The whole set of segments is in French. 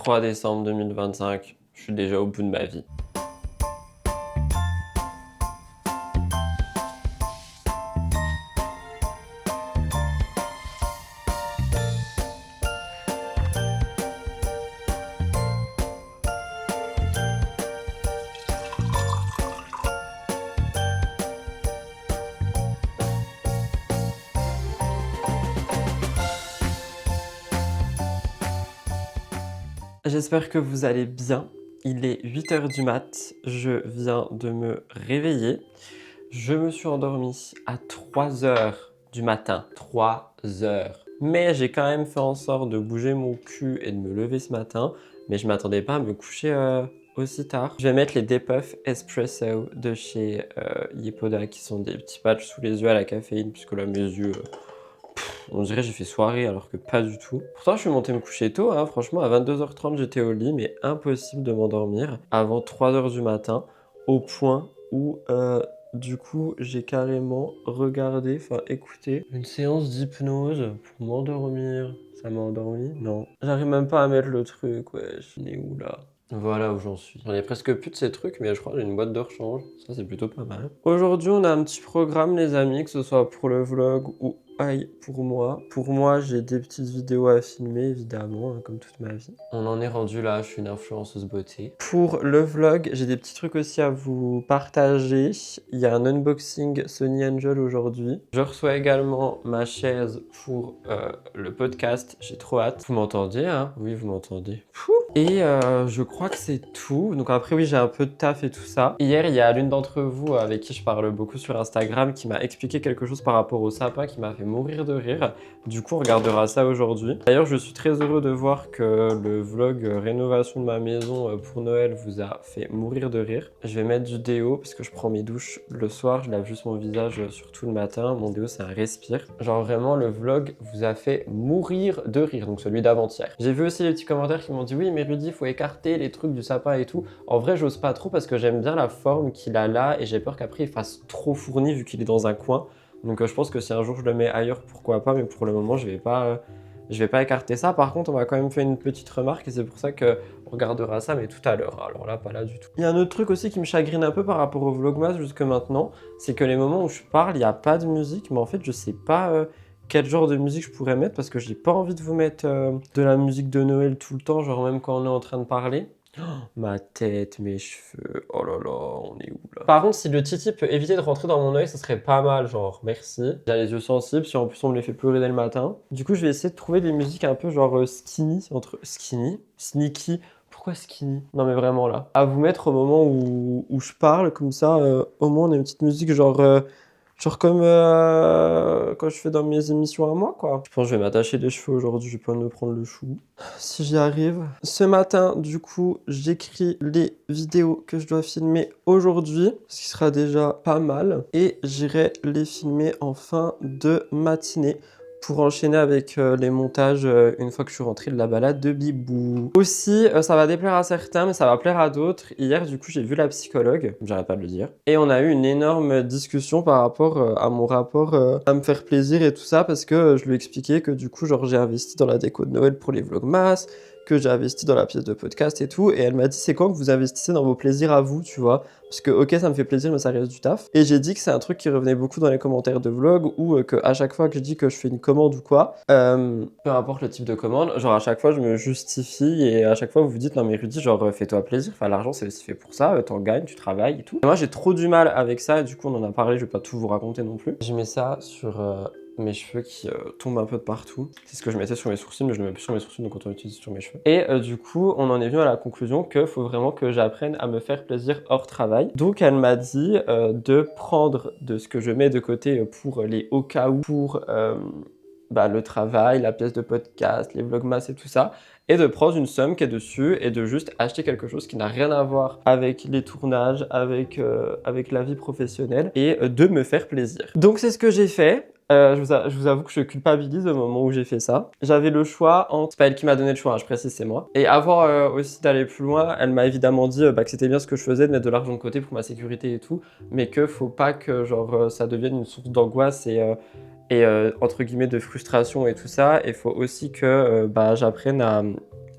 3 décembre 2025, je suis déjà au bout de ma vie. J'espère que vous allez bien. Il est 8h du mat, je viens de me réveiller. Je me suis endormi à 3h du matin, 3h. Mais j'ai quand même fait en sorte de bouger mon cul et de me lever ce matin. Mais je m'attendais pas à me coucher aussi tard. Je vais mettre les Depuff Espresso de chez Yepoda, qui sont des petits patchs sous les yeux à la caféine, puisque là mes yeux... on dirait que j'ai fait soirée alors que pas du tout. Pourtant je suis monté me coucher tôt, hein. Franchement à 22h30 j'étais au lit, mais impossible de m'endormir avant 3h du matin, au point où du coup j'ai carrément regardé, enfin écouté une séance d'hypnose pour m'endormir. Ça m'a endormi? Non. J'arrive même pas à mettre le truc, wesh. On est où là? Voilà où j'en suis. J'en ai presque plus de ces trucs, mais je crois que j'ai une boîte de rechange. Ça, c'est plutôt pas mal. Aujourd'hui, on a un petit programme, les amis, que ce soit pour le vlog ou aïe pour moi. Pour moi, j'ai des petites vidéos à filmer, évidemment, hein, comme toute ma vie. On en est rendu là, je suis une influenceuse beauté. Pour le vlog, j'ai des petits trucs aussi à vous partager. Il y a un unboxing Sony Angel aujourd'hui. Je reçois également ma chaise pour le podcast. J'ai trop hâte. Vous m'entendez, hein? Oui, vous m'entendez. Et je crois que c'est tout. Donc après, oui, j'ai un peu de taf et tout ça. Hier, il y a l'une d'entre vous avec qui je parle beaucoup sur Instagram qui m'a expliqué quelque chose par rapport au sapin qui m'a fait mourir de rire. Du coup, on regardera ça aujourd'hui. D'ailleurs, je suis très heureux de voir que le vlog rénovation de ma maison pour Noël vous a fait mourir de rire. Je vais mettre du déo parce que je prends mes douches le soir. Je lave juste mon visage surtout le matin. Mon déo, c'est un respire. Genre vraiment, le vlog vous a fait mourir de rire. Donc celui d'avant-hier. J'ai vu aussi les petits commentaires qui m'ont dit oui, mais Rudy, faut écarter les trucs du sapin et tout. En vrai, j'ose pas trop parce que j'aime bien la forme qu'il a là et j'ai peur qu'après il fasse trop fourni vu qu'il est dans un coin. Donc je pense que si un jour je le mets ailleurs, pourquoi pas, mais pour le moment, je vais pas écarter ça. Par contre, on m'a quand même fait une petite remarque et c'est pour ça qu'on regardera ça, mais tout à l'heure. Alors là, pas là du tout. Il y a un autre truc aussi qui me chagrine un peu par rapport au vlogmas jusque maintenant, c'est que les moments où je parle, il n'y a pas de musique, mais en fait, je sais pas... quel genre de musique je pourrais mettre parce que j'ai pas envie de vous mettre de la musique de Noël tout le temps, genre même quand on est en train de parler. Oh, ma tête, mes cheveux, oh là là, on est où là? Par contre, si le titi peut éviter de rentrer dans mon œil, ça serait pas mal, genre merci. J'ai les yeux sensibles, si en plus on me les fait pleurer dès le matin. Du coup, je vais essayer de trouver des musiques un peu genre skinny, entre skinny, sneaky. Pourquoi skinny? Non mais vraiment là. À vous mettre au moment où je parle, comme ça, au moins on a une petite musique genre... genre comme quand je fais dans mes émissions à moi, quoi. Je pense que je vais m'attacher les cheveux aujourd'hui, je vais pas me prendre le chou. Si j'y arrive. Ce matin, du coup, j'écris les vidéos que je dois filmer aujourd'hui, ce qui sera déjà pas mal. Et j'irai les filmer en fin de matinée pour enchaîner avec les montages une fois que je suis rentré de la balade de Bibou. Aussi, ça va déplaire à certains, mais ça va plaire à d'autres. Hier, du coup, j'ai vu la psychologue, j'arrête pas de le dire. Et on a eu une énorme discussion par rapport à mon rapport à me faire plaisir et tout ça, parce que je lui ai expliqué que du coup, genre, j'ai investi dans la déco de Noël pour les vlogmas, que j'ai investi dans la pièce de podcast et tout. Et elle m'a dit, c'est quand que vous investissez dans vos plaisirs à vous, tu vois? Parce que, ok, ça me fait plaisir, mais ça reste du taf. Et j'ai dit que c'est un truc qui revenait beaucoup dans les commentaires de vlog, ou que à chaque fois que je dis que je fais une commande ou quoi, peu importe le type de commande, genre à chaque fois je me justifie et à chaque fois vous vous dites non mais Rudy, genre fais-toi plaisir, enfin l'argent c'est aussi fait pour ça, t'en gagnes, tu travailles et tout. Et moi j'ai trop du mal avec ça, et du coup on en a parlé, je vais pas tout vous raconter non plus. Je mets ça sur mes cheveux qui tombent un peu de partout. C'est ce que je mettais sur mes sourcils, mais je le mets plus sur mes sourcils, donc autant l'utiliser sur mes cheveux. Et du coup, on en est venu à la conclusion qu'il faut vraiment que j'apprenne à me faire plaisir hors travail. Donc elle m'a dit de prendre de ce que je mets de côté pour les au cas où, pour le travail, la pièce de podcast, les vlogmas et tout ça, et de prendre une somme qui est dessus et de juste acheter quelque chose qui n'a rien à voir avec les tournages, avec la vie professionnelle, et de me faire plaisir. Donc c'est ce que j'ai fait. Je vous avoue que je culpabilise au moment où j'ai fait ça. J'avais le choix entre... C'est pas elle qui m'a donné le choix, hein, je précise, c'est moi. Et avant aussi d'aller plus loin, elle m'a évidemment dit que c'était bien ce que je faisais, de mettre de l'argent de côté pour ma sécurité et tout, mais que faut pas que genre ça devienne une source d'angoisse et entre guillemets de frustration et tout ça. Il faut aussi que j'apprenne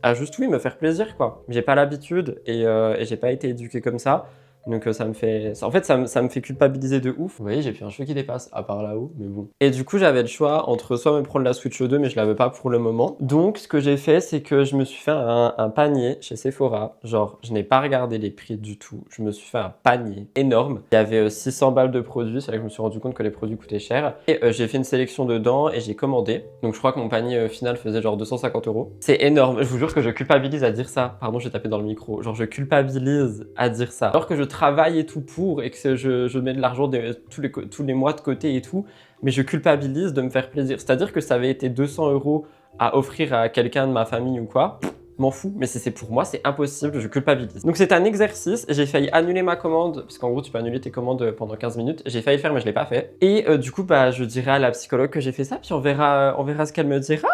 à à juste oui me faire plaisir quoi. J'ai pas l'habitude et j'ai pas été éduqué comme ça. Donc ça me fait... En fait, ça me fait culpabiliser de ouf. Vous voyez, j'ai plus un cheveu qui dépasse, à part là-haut, mais bon. Et du coup, j'avais le choix entre soit me prendre la Switch 2, mais je la veux pas pour le moment. Donc, ce que j'ai fait, c'est que je me suis fait un panier chez Sephora. Genre, je n'ai pas regardé les prix du tout. Je me suis fait un panier énorme. Il y avait 600 balles de produits. C'est là que je me suis rendu compte que les produits coûtaient cher. Et j'ai fait une sélection dedans et j'ai commandé. Donc, je crois que mon panier final faisait genre 250 €. C'est énorme. Je vous jure que je culpabilise à dire ça. Pardon, j'ai tapé dans le micro. Genre, je culpabilise à dire ça. Alors que je travaille et tout pour et que je mets de l'argent tous les mois de côté et tout, mais je culpabilise de me faire plaisir. C'est-à-dire que ça avait été 200 € à offrir à quelqu'un de ma famille ou quoi, m'en fous, mais si c'est pour moi, c'est impossible, je culpabilise. Donc c'est un exercice, j'ai failli annuler ma commande, parce qu'en gros tu peux annuler tes commandes pendant 15 minutes, j'ai failli le faire mais je l'ai pas fait. Et du coup bah je dirai à la psychologue que j'ai fait ça, puis on verra ce qu'elle me dira.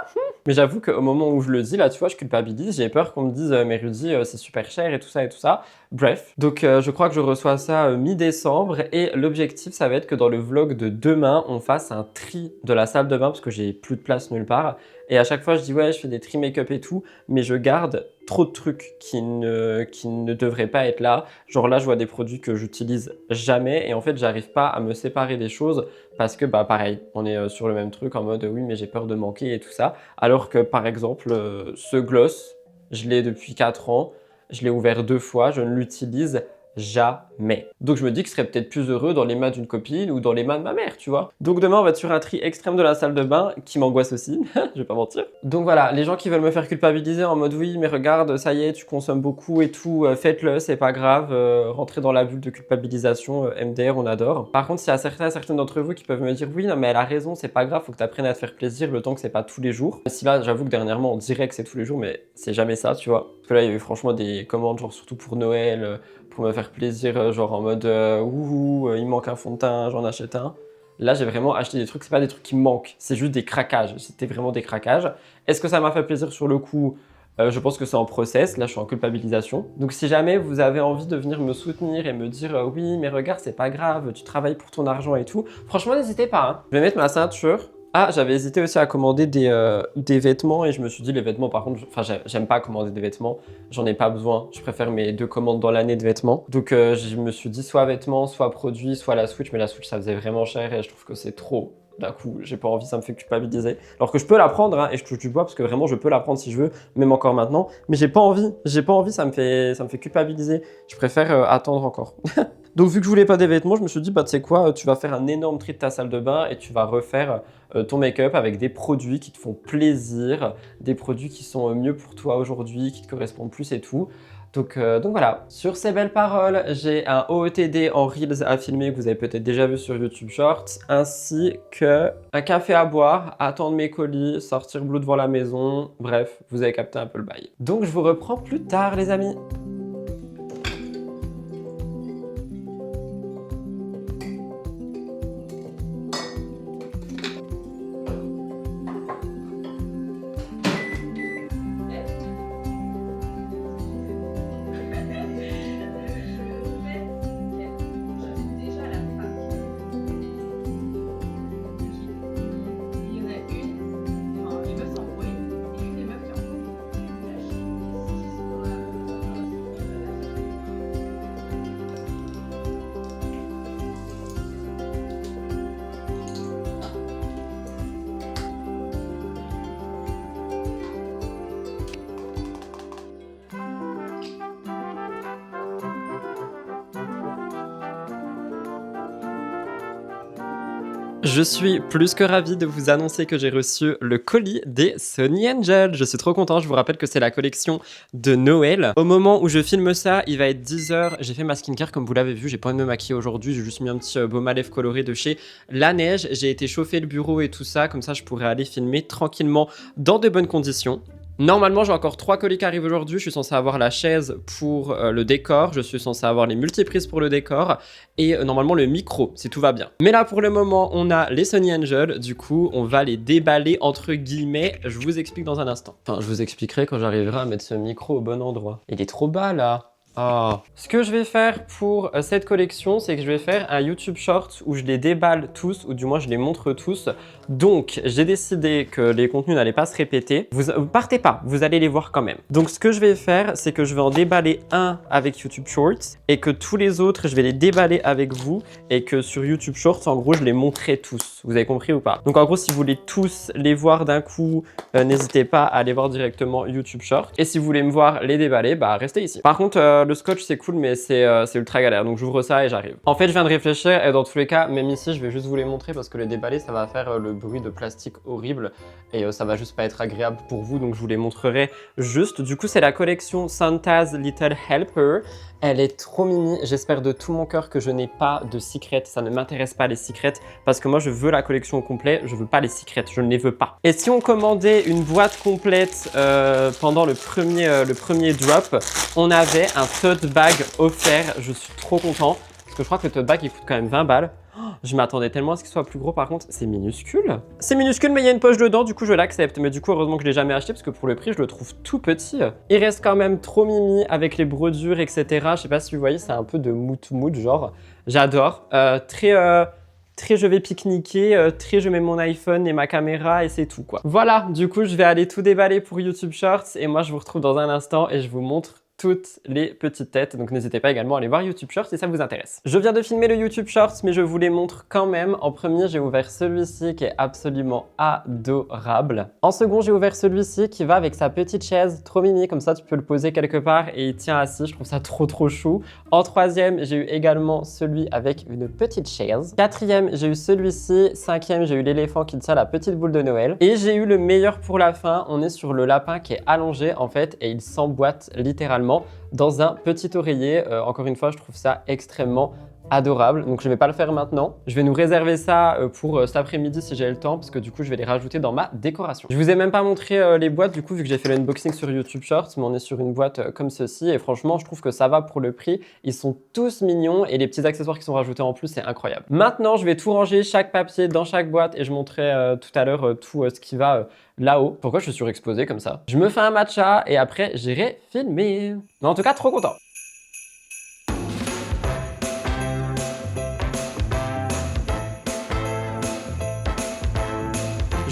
Mais j'avoue qu'au moment où je le dis, là, tu vois, je culpabilise. J'ai peur qu'on me dise, mais Rudy, c'est super cher et tout ça et tout ça. Bref. Donc, je crois que je reçois ça mi-décembre. Et l'objectif, ça va être que dans le vlog de demain, on fasse un tri de la salle de bain parce que j'ai plus de place nulle part. Et à chaque fois, je dis, ouais, je fais des tri make-up et tout. Mais je garde trop de trucs qui ne devraient pas être là. Genre là, je vois des produits que j'utilise jamais. Et en fait, j'arrive pas à me séparer des choses parce que, bah, pareil, on est sur le même truc en mode, oui, mais j'ai peur de manquer et tout ça. Alors que par exemple, ce gloss, je l'ai depuis 4 ans, je l'ai ouvert 2 fois, je ne l'utilise jamais. Donc je me dis que je serais peut-être plus heureux dans les mains d'une copine ou dans les mains de ma mère, tu vois. Donc demain, on va être sur un tri extrême de la salle de bain qui m'angoisse aussi, je vais pas mentir. Donc voilà, les gens qui veulent me faire culpabiliser en mode oui, mais regarde, ça y est, tu consommes beaucoup et tout, faites-le, c'est pas grave, rentrez dans la bulle de culpabilisation, MDR, on adore. Par contre, il y a certaines d'entre vous qui peuvent me dire oui, non mais elle a raison, c'est pas grave, faut que tu apprennes à te faire plaisir le temps que c'est pas tous les jours. Si là, j'avoue que dernièrement, on dirait que c'est tous les jours, mais c'est jamais ça, tu vois. Parce que là, il y a eu franchement des commandes, genre surtout pour Noël, pour me faire plaisir, genre en mode ouhou, il manque un fond de teint, j'en achète un. Là, j'ai vraiment acheté des trucs, c'est pas des trucs qui me manquent, c'est juste des craquages. C'était vraiment des craquages. Est-ce que ça m'a fait plaisir sur le coup? Je pense que c'est en process, là je suis en culpabilisation. Donc si jamais vous avez envie de venir me soutenir et me dire oui mais regarde c'est pas grave, tu travailles pour ton argent et tout, franchement n'hésitez pas, hein. Je vais mettre ma ceinture. Ah, j'avais hésité aussi à commander des vêtements et je me suis dit les vêtements par contre, enfin j'aime pas commander des vêtements, j'en ai pas besoin, je préfère mes 2 commandes dans l'année de vêtements. Donc je me suis dit soit vêtements, soit produits, soit la Switch, mais la Switch ça faisait vraiment cher et je trouve que c'est trop. D'un coup, j'ai pas envie, ça me fait culpabiliser. Alors que je peux la prendre, hein, et je touche du bois parce que vraiment je peux la prendre si je veux, même encore maintenant, mais j'ai pas envie, ça me fait culpabiliser. Je préfère attendre encore. Donc vu que je voulais pas des vêtements, je me suis dit bah tu sais quoi, tu vas faire un énorme tri de ta salle de bain et tu vas refaire ton make-up avec des produits qui te font plaisir, des produits qui sont mieux pour toi aujourd'hui, qui te correspondent plus et tout. Donc voilà, sur ces belles paroles, j'ai un OOTD en Reels à filmer que vous avez peut-être déjà vu sur YouTube Shorts, ainsi que un café à boire, attendre mes colis, sortir Blue devant la maison, bref, vous avez capté un peu le bail. Donc je vous reprends plus tard les amis. Je suis plus que ravi de vous annoncer que j'ai reçu le colis des Sonny Angel. Je suis trop content, je vous rappelle que c'est la collection de Noël. Au moment où je filme ça, il va être 10 h. J'ai fait ma skincare comme vous l'avez vu, j'ai pas envie de me maquiller aujourd'hui, j'ai juste mis un petit baume à lèvres coloré de chez La Neige. J'ai été chauffer le bureau et tout ça, comme ça je pourrais aller filmer tranquillement dans de bonnes conditions. Normalement, j'ai encore 3 colis qui arrivent aujourd'hui. Je suis censé avoir la chaise pour le décor. Je suis censé avoir les multiprises pour le décor. Et normalement, le micro, si tout va bien. Mais là, pour le moment, on a les Sonny Angel. Du coup, on va les déballer entre guillemets. Je vous explique dans un instant. Enfin, je vous expliquerai quand j'arriverai à mettre ce micro au bon endroit. Il est trop bas, là. Ce que je vais faire pour cette collection, c'est que je vais faire un YouTube Short où je les déballe tous, ou du moins je les montre tous. Donc, j'ai décidé que les contenus n'allaient pas se répéter. Vous partez pas, vous allez les voir quand même. Donc, ce que je vais faire, c'est que je vais en déballer un avec YouTube Shorts et que tous les autres, je vais les déballer avec vous et que sur YouTube Shorts, en gros, je les montrerai tous. Vous avez compris ou pas? Donc, en gros, si vous voulez tous les voir d'un coup, n'hésitez pas à aller voir directement YouTube Short. Et si vous voulez me voir les déballer, bah restez ici. Par contre, le scotch c'est cool, mais c'est ultra galère. Donc j'ouvre ça et j'arrive. En fait, je viens de réfléchir et dans tous les cas, même ici, je vais juste vous les montrer parce que les déballer, ça va faire le bruit de plastique horrible et ça va juste pas être agréable pour vous. Donc je vous les montrerai juste. Du coup, c'est la collection Santa's Little Helper. Elle est trop mimi. J'espère de tout mon cœur que je n'ai pas de secrets. Ça ne m'intéresse pas les secrets parce que moi, je veux la collection au complet. Je veux pas les secrets. Je ne les veux pas. Et si on commandait une boîte complète pendant le premier drop, on avait un tote bag offert. Je suis trop content parce que je crois que le tote bag, il coûte quand même 20 balles. Je m'attendais tellement à ce qu'il soit plus gros. Par contre, c'est minuscule. C'est minuscule, mais il y a une poche dedans. Du coup, je l'accepte. Mais du coup, heureusement que je l'ai jamais acheté parce que pour le prix, je le trouve tout petit. Il reste quand même trop mimi avec les brodures, etc. Je sais pas si vous voyez, c'est un peu de mood genre. J'adore. Très je vais pique-niquer, très je mets mon iPhone et ma caméra et c'est tout quoi. Voilà, du coup, je vais aller tout déballer pour YouTube Shorts et moi, je vous retrouve dans un instant et je vous montre toutes les petites têtes. Donc n'hésitez pas également à aller voir YouTube Shorts si ça vous intéresse. Je viens de filmer le YouTube Shorts, mais je vous les montre quand même. En premier, j'ai ouvert celui-ci qui est absolument adorable. En second, j'ai ouvert celui-ci qui va avec sa petite chaise trop mini. Comme ça, tu peux le poser quelque part et il tient assis. Je trouve ça trop chou. En troisième, j'ai eu également celui avec une petite chaise. Quatrième, j'ai eu celui-ci. Cinquième, j'ai eu l'éléphant qui tient la petite boule de Noël. Et j'ai eu le meilleur pour la fin. On est sur le lapin qui est allongé en fait et il s'emboîte littéralement dans un petit oreiller. Encore une fois, je trouve ça extrêmement adorable. Donc je ne vais pas le faire maintenant. Je vais nous réserver ça pour cet après-midi si j'ai le temps parce que du coup je vais les rajouter dans ma décoration. Je vous ai même pas montré les boîtes du coup vu que j'ai fait l'unboxing sur YouTube Shorts, mais on est sur une boîte comme ceci et franchement je trouve que ça va pour le prix. Ils sont tous mignons et les petits accessoires qui sont rajoutés en plus c'est incroyable. Maintenant je vais tout ranger, chaque papier dans chaque boîte et je montrerai tout à l'heure tout ce qui va là-haut. Pourquoi je suis surexposé comme ça? Je me fais un matcha et après j'irai filmer. Mais en tout cas trop content.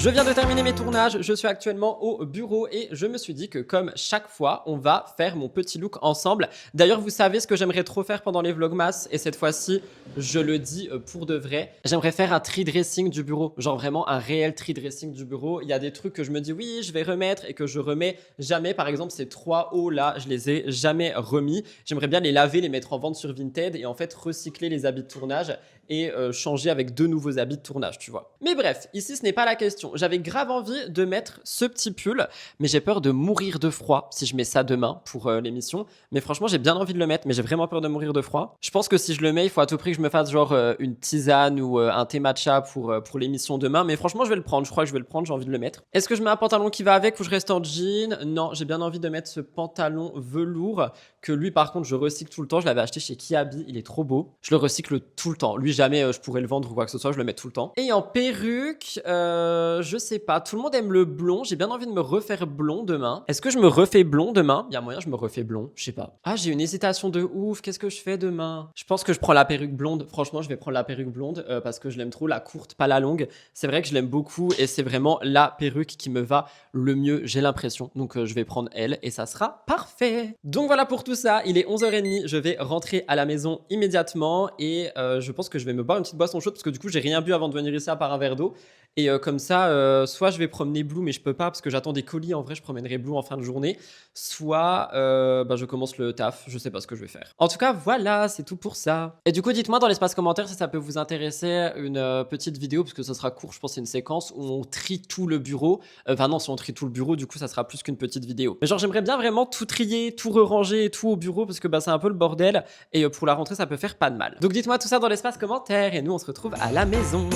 Je viens de terminer mes tournages, je suis actuellement au bureau et je me suis dit que comme chaque fois, on va faire mon petit look ensemble. D'ailleurs, vous savez ce que j'aimerais trop faire pendant les vlogmas et cette fois-ci, je le dis pour de vrai. J'aimerais faire un tri dressing du bureau, genre vraiment un réel tri dressing du bureau. Il y a des trucs que je me dis oui, je vais remettre et que je remets jamais. Par exemple, ces 3 hauts là, je les ai jamais remis. J'aimerais bien les laver, les mettre en vente sur Vinted et en fait recycler les habits de tournage et changer avec 2 nouveaux habits de tournage, tu vois. Mais bref, ici, ce n'est pas la question. J'avais grave envie de mettre ce petit pull, mais j'ai peur de mourir de froid si je mets ça demain pour l'émission. Mais franchement, j'ai bien envie de le mettre, mais j'ai vraiment peur de mourir de froid. Je pense que si je le mets, il faut à tout prix que je me fasse genre une tisane ou un thé matcha pour l'émission demain. Mais franchement, je vais le prendre. Je crois que je vais le prendre, j'ai envie de le mettre. Est-ce que je mets un pantalon qui va avec ou je reste en jean? Non, j'ai bien envie de mettre ce pantalon velours que lui, par contre, je recycle tout le temps. Je l'avais acheté chez Kiabi, il est trop beau. Je le recycle tout le temps. Lui, jamais je pourrais le vendre ou quoi que ce soit, je le mets tout le temps. Et en perruque, je sais pas, tout le monde aime le blond. J'ai bien envie de me refaire blond demain. Est-ce que je me refais blond demain? Il y a moyen, je me refais blond, je sais pas. Ah, j'ai une hésitation de ouf. Qu'est-ce que je fais demain? Je pense que je prends la perruque blonde. Franchement, je vais prendre la perruque blonde parce que je l'aime trop, la courte, pas la longue. C'est vrai que je l'aime beaucoup et c'est vraiment la perruque qui me va le mieux, j'ai l'impression. Donc, je vais prendre elle et ça sera parfait. Donc, voilà pour tout ça. Il est 11h30. Je vais rentrer à la maison immédiatement et je pense que je vais me boire une petite boisson chaude parce que du coup, j'ai rien bu avant de venir ici à part un verre d'eau. Et comme ça, soit je vais promener Blue, mais je peux pas parce que j'attends des colis. En vrai, je promènerai Blue en fin de journée. Soit je commence le taf. Je sais pas ce que je vais faire. En tout cas, voilà, c'est tout pour ça. Et du coup, dites-moi dans l'espace commentaire si ça peut vous intéresser une petite vidéo parce que ça sera court. Je pense que c'est une séquence où on trie tout le bureau. Enfin non, si on trie tout le bureau, du coup, ça sera plus qu'une petite vidéo. Mais genre, j'aimerais bien vraiment tout trier, tout re-ranger et tout au bureau parce que c'est un peu le bordel. Et pour la rentrée, ça peut faire pas de mal. Donc dites-moi tout ça dans l'espace commentaire et nous, on se retrouve à la maison.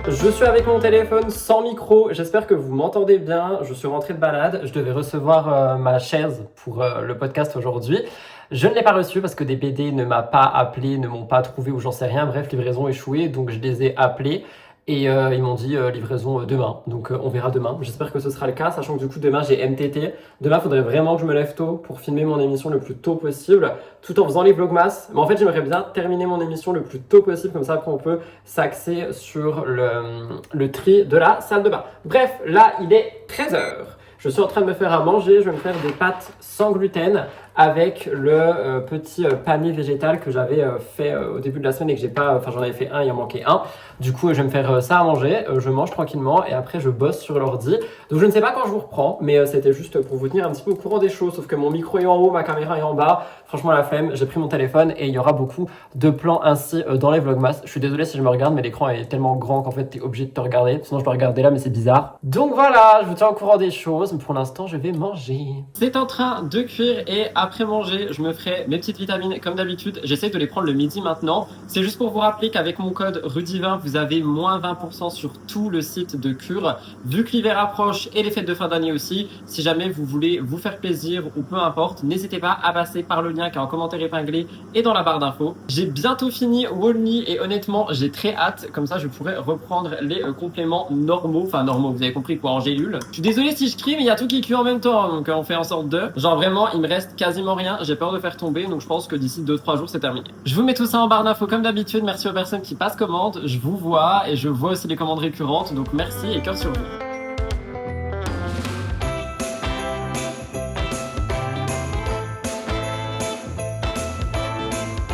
Je suis avec mon téléphone sans micro, j'espère que vous m'entendez bien. Je suis rentré de balade, je devais recevoir ma chaise pour le podcast aujourd'hui. Je ne l'ai pas reçue parce que des BD ne m'a pas appelé, ne m'ont pas trouvé ou j'en sais rien. Bref, livraison échouée, donc je les ai appelés. Et ils m'ont dit livraison demain, donc on verra demain. J'espère que ce sera le cas, sachant que du coup demain j'ai MTT. Demain il faudrait vraiment que je me lève tôt pour filmer mon émission le plus tôt possible, tout en faisant les vlogmas. Mais en fait j'aimerais bien terminer mon émission le plus tôt possible, comme ça après on peut s'axer sur le tri de la salle de bain. Bref, là il est 13h. Je suis en train de me faire à manger, je vais me faire des pâtes sans gluten avec le petit panier végétal que j'avais fait au début de la semaine et que j'ai pas, enfin j'en avais fait un, il en manquait un. Du coup, je vais me faire ça à manger, je mange tranquillement et après je bosse sur l'ordi. Donc je ne sais pas quand je vous reprends, mais c'était juste pour vous tenir un petit peu au courant des choses, sauf que mon micro est en haut, ma caméra est en bas. Franchement la flemme, j'ai pris mon téléphone et il y aura beaucoup de plans ainsi dans les vlogmas. Je suis désolé si je me regarde, mais l'écran est tellement grand qu'en fait tu es obligé de te regarder. Sinon je dois regarder là, mais c'est bizarre. Donc voilà, je vous tiens au courant des choses, mais pour l'instant je vais manger. C'est en train de cuire et après manger, je me ferai mes petites vitamines comme d'habitude. J'essaie de les prendre le midi maintenant. C'est juste pour vous rappeler qu'avec mon code RUDY20, vous avez moins 20% sur tout le site de Cure. Vu que l'hiver approche et les fêtes de fin d'année aussi, si jamais vous voulez vous faire plaisir ou peu importe, n'hésitez pas à passer par le lien qui est en commentaire épinglé et dans la barre d'infos. J'ai bientôt fini Walmy et honnêtement, j'ai très hâte. Comme ça, je pourrai reprendre les compléments normaux. Enfin, normaux, vous avez compris quoi, en gélule. Je suis désolé si je crie, mais il y a tout qui cuit en même temps. Donc, on fait en sorte de... Genre vraiment, il me reste quasiment rien. J'ai peur de faire tomber. Donc, je pense que d'ici 2-3 jours, c'est terminé. Je vous mets tout ça en barre d'infos comme d'habitude. Merci aux personnes qui passent commande. Je vous vois et je vois aussi les commandes récurrentes. Donc, merci et cœur sur vous.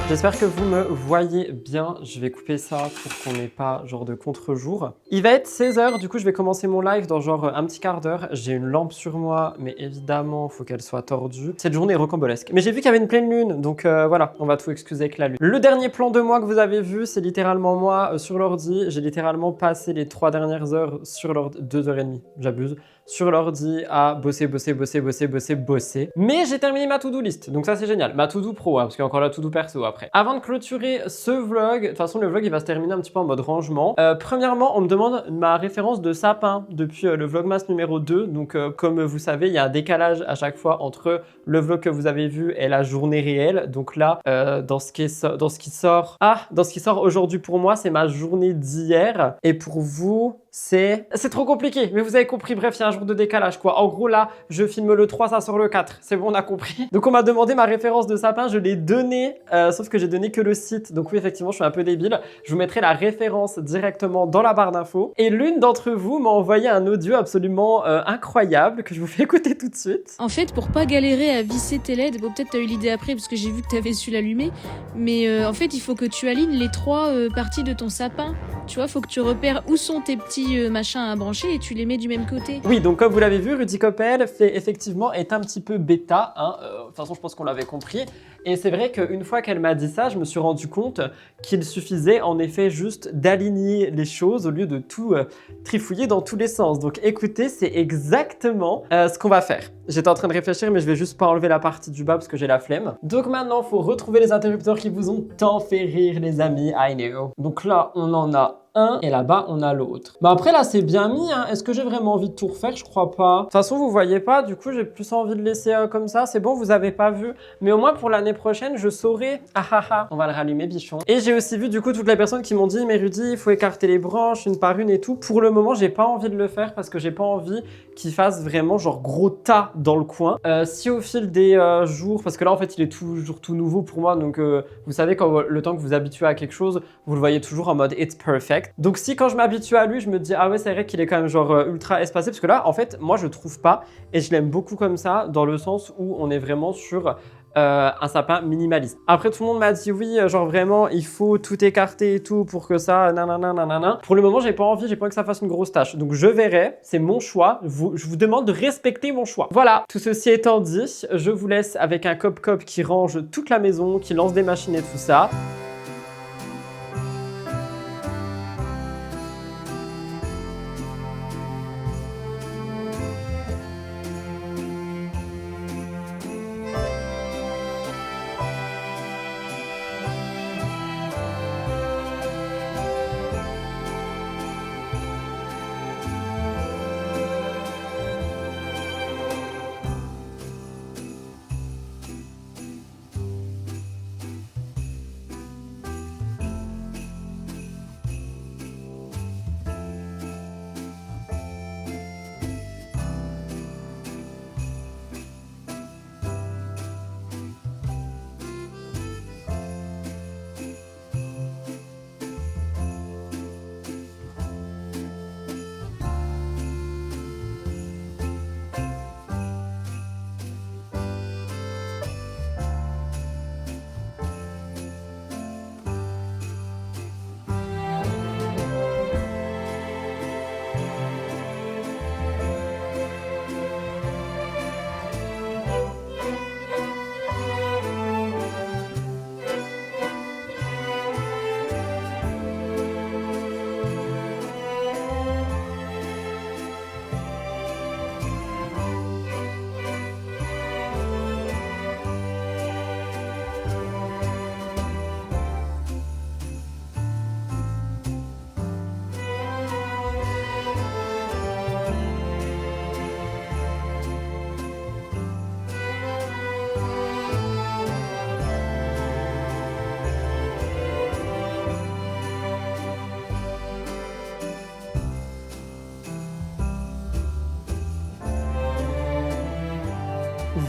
J'espère que vous me voyez bien. Je vais couper ça pour qu'on n'ait pas genre de contre-jour. Il va être 16h, du coup je vais commencer mon live dans genre un petit quart d'heure. J'ai une lampe sur moi, mais évidemment, il faut qu'elle soit tordue. Cette journée est rocambolesque. Mais j'ai vu qu'il y avait une pleine lune, donc voilà, on va tout excuser avec la lune. Le dernier plan de moi que vous avez vu, c'est littéralement moi sur l'ordi. J'ai littéralement passé les 3 dernières heures sur l'ordi, 2h30, j'abuse, sur l'ordi à bosser. Mais j'ai terminé ma to-do list, donc ça c'est génial. Ma to-do pro, hein, parce qu'il y a encore la to-do perso après. Avant de clôturer ce vlog, de toute façon le vlog il va se terminer un petit peu en mode rangement. Premièrement, on me demande ma référence de sapin depuis le vlogmas numéro 2. Donc comme vous savez, il y a un décalage à chaque fois entre le vlog que vous avez vu et la journée réelle. Donc là, dans ce qui sort aujourd'hui pour moi, c'est ma journée d'hier. Et pour vous, c'est trop compliqué, mais vous avez compris. Bref, il y a un jour de décalage quoi. En gros là, je filme le 3, ça sort le 4. C'est bon, on a compris. Donc on m'a demandé ma référence de sapin, je l'ai donnée, sauf que j'ai donné que le site. Donc oui, effectivement, je suis un peu débile. Je vous mettrai la référence directement dans la barre d'infos. Et l'une d'entre vous m'a envoyé un audio absolument incroyable que je vous fais écouter tout de suite. En fait, pour pas galérer à visser tes LED, bon peut-être t'as eu l'idée après parce que j'ai vu que t'avais su l'allumer, mais en fait il faut que tu alignes les 3 parties de ton sapin. Tu vois, faut que tu repères où sont tes petits machins à brancher et tu les mets du même côté. Oui, donc comme vous l'avez vu, Rudy Koppel est un petit peu bêta. Hein. De toute façon, je pense qu'on l'avait compris. Et c'est vrai qu'une fois qu'elle m'a dit ça, je me suis rendu compte qu'il suffisait en effet juste d'aligner les choses au lieu de tout trifouiller dans tous les sens. Donc écoutez, c'est exactement ce qu'on va faire. J'étais en train de réfléchir, mais je vais juste pas enlever la partie du bas parce que j'ai la flemme. Donc maintenant, il faut retrouver les interrupteurs qui vous ont tant fait rire, les amis. I know. Donc là, on en a un et là-bas on a l'autre. Bah après là c'est bien mis, hein. Est-ce que j'ai vraiment envie de tout refaire? Je crois pas. De toute façon vous voyez pas, du coup j'ai plus envie de laisser comme ça. C'est bon, vous avez pas vu. Mais au moins pour l'année prochaine je saurai. Ah ah ah, on va le rallumer bichon. Et j'ai aussi vu du coup toutes les personnes qui m'ont dit mais Rudy il faut écarter les branches une par une et tout. Pour le moment j'ai pas envie de le faire parce que j'ai pas envie qu'il fasse vraiment genre gros tas dans le coin. Si au fil des jours, parce que là en fait il est toujours tout nouveau pour moi, donc vous savez quand le temps que vous habituez à quelque chose, vous le voyez toujours en mode it's perfect. Donc si quand je m'habitue à lui, je me dis ah ouais c'est vrai qu'il est quand même genre ultra espacé, parce que là en fait moi je trouve pas, et je l'aime beaucoup comme ça dans le sens où on est vraiment sur un sapin minimaliste. Après tout le monde m'a dit oui genre vraiment il faut tout écarter et tout pour que ça nanana. Pour le moment j'ai pas envie que ça fasse une grosse tâche, donc je verrai, c'est mon choix, je vous demande de respecter mon choix. Voilà, tout ceci étant dit, je vous laisse avec un cop qui range toute la maison, qui lance des machines et tout ça.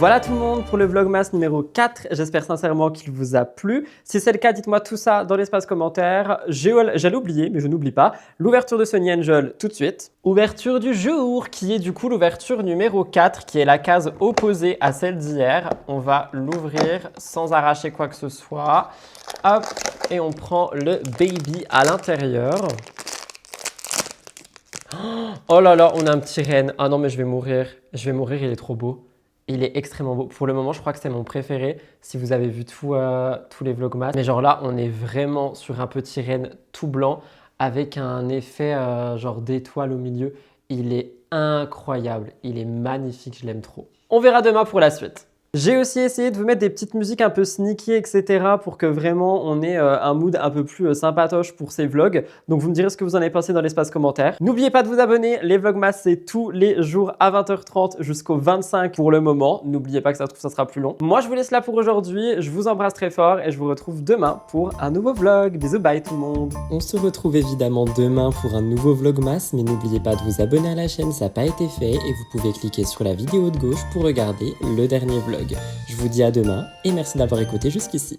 Voilà tout le monde pour le Vlogmas numéro 4. J'espère sincèrement qu'il vous a plu. Si c'est le cas, dites-moi tout ça dans l'espace commentaire. J'allais oublier, mais je n'oublie pas. L'ouverture de Sunny Angel tout de suite. Ouverture du jour, qui est du coup l'ouverture numéro 4, qui est la case opposée à celle d'hier. On va l'ouvrir sans arracher quoi que ce soit. Hop, et on prend le baby à l'intérieur. Oh là là, on a un petit renne. Ah non, mais je vais mourir. Je vais mourir, il est trop beau. Il est extrêmement beau. Pour le moment, je crois que c'est mon préféré. Si vous avez vu tous les Vlogmas. Mais genre là, on est vraiment sur un petit renne tout blanc avec un effet genre d'étoile au milieu. Il est incroyable. Il est magnifique, je l'aime trop. On verra demain pour la suite. J'ai aussi essayé de vous mettre des petites musiques un peu sneaky, etc. pour que vraiment on ait un mood un peu plus sympatoche pour ces vlogs. Donc vous me direz ce que vous en avez pensé dans l'espace commentaire. N'oubliez pas de vous abonner. Les Vlogmas, c'est tous les jours à 20h30 jusqu'au 25 pour le moment. N'oubliez pas que ça se trouve, ça sera plus long. Moi, je vous laisse là pour aujourd'hui. Je vous embrasse très fort et je vous retrouve demain pour un nouveau vlog. Bisous, bye tout le monde. On se retrouve évidemment demain pour un nouveau Vlogmas, mais n'oubliez pas de vous abonner à la chaîne, ça n'a pas été fait et vous pouvez cliquer sur la vidéo de gauche pour regarder le dernier vlog. Je vous dis à demain et merci d'avoir écouté jusqu'ici.